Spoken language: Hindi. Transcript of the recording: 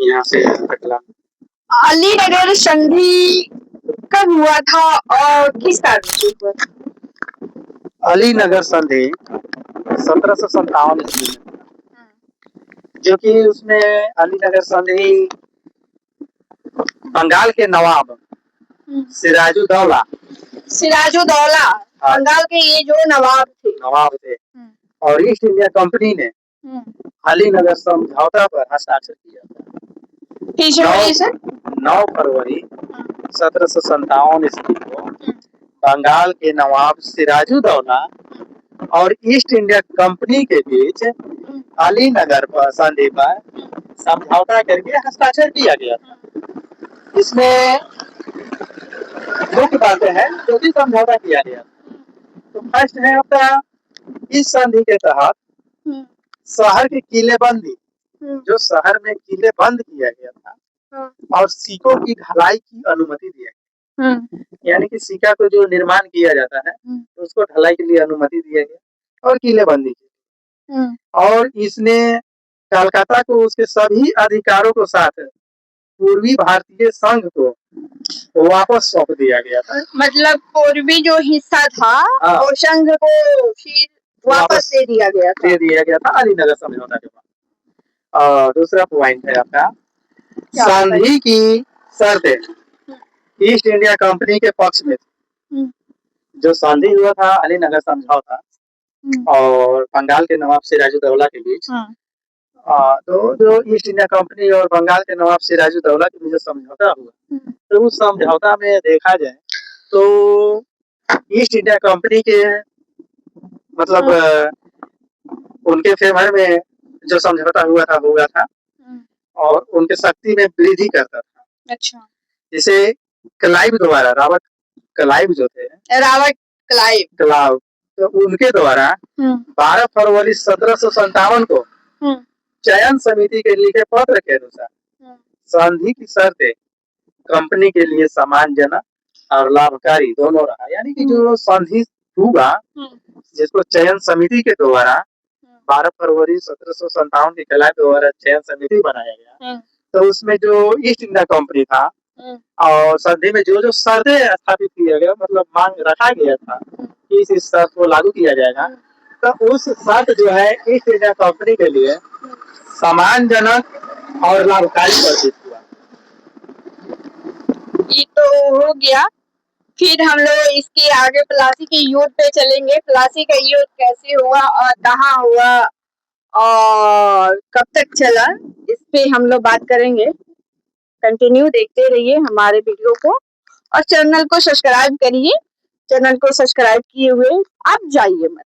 यहाँ से कटला। अलीनगर संधि कब हुआ था और किस कारण से हुआ था? अलीनगर संधि 1757 ईस्वी में, जो कि उसमें अलीनगर संधि बंगाल के नवाब सिराजुद्दौला बंगाल के ये जो नवाब थे और ईस्ट इंडिया कंपनी ने अलीनगर समझौता पर हस्ताक्षर किया था। 9 फरवरी 1757 ईस्वी को बंगाल के नवाब सिराजुद्दौला और ईस्ट इंडिया कंपनी के बीच अलीनगर पर संधि पर समझौता करके हस्ताक्षर किया गया था। इसमें मुख्य बातें हैं जो भी समझौता किया गया। तो फर्स्ट है आपका, इस संधि के तहत शहर की किलेबंदी, जो शहर में किले बंद किया गया था, और सिक्कों की ढलाई की अनुमति दिया गया। यानी कि सिक्का को जो निर्माण किया जाता है तो उसको ढलाई के लिए अनुमति दिया गया और किले बंदी की। और इसने कलकत्ता को उसके सभी अधिकारों को साथ पूर्वी भारतीय संघ को वापस सौंप दिया गया था। मतलब पूर्वी जो हिस्सा था वो संघ को फिर वापस दे दिया गया था अलीनगर समझौता के बाद। दूसरा पॉइंट है आपका, संधि की शर्तें ईस्ट इंडिया कंपनी के पक्ष में थी। जो संधि हुआ था अलीनगर समझौता और बंगाल के नवाब सिराजुद्दौला के बीच, तो जो ईस्ट इंडिया कंपनी और बंगाल के नवाब सिराजुद्दौला के बीच समझौता हुआ, तो उस समझौता में देखा जाए तो ईस्ट इंडिया कंपनी के मतलब उनके फेवर में जो समझौता हुआ था और उनके शक्ति में वृद्धि करता था। अच्छा। जिसे क्लाइव द्वारा, रॉबर्ट क्लाइव जो थे, क्लाइव, तो उनके द्वारा 12 फरवरी 1757 को चयन समिति के लिखे पत्र के अनुसार संधि की शर्तें कंपनी के लिए सम्मानजनक और लाभकारी दोनों रहा। यानी कि जो संधि हुआ जिसको चयन समिति के द्वारा 12 फरवरी 1757 के क्लाइव द्वारा चयन समिति बनाया गया, तो उसमें जो ईस्ट इंडिया कंपनी था और संधि में जो जो शर्तें स्थापित किया गया, मतलब मांग रखा गया था कि इस शर्त को लागू किया जाएगा, तो उस शर्त जो है ईस्ट इंडिया कंपनी के लिए सम्मानजनक और लाभकारी प्रतीत हुआ। ये तो हो गया। फिर हम लोग इसके आगे प्लासी के युद्ध पे चलेंगे। प्लासी का युद्ध कैसे हुआ और कहाँ हुआ और कब तक चला, इस पे हम लोग बात करेंगे। कंटिन्यू देखते रहिए हमारे वीडियो को और चैनल को सब्सक्राइब करिए। चैनल को सब्सक्राइब किए हुए आप जाइए मत।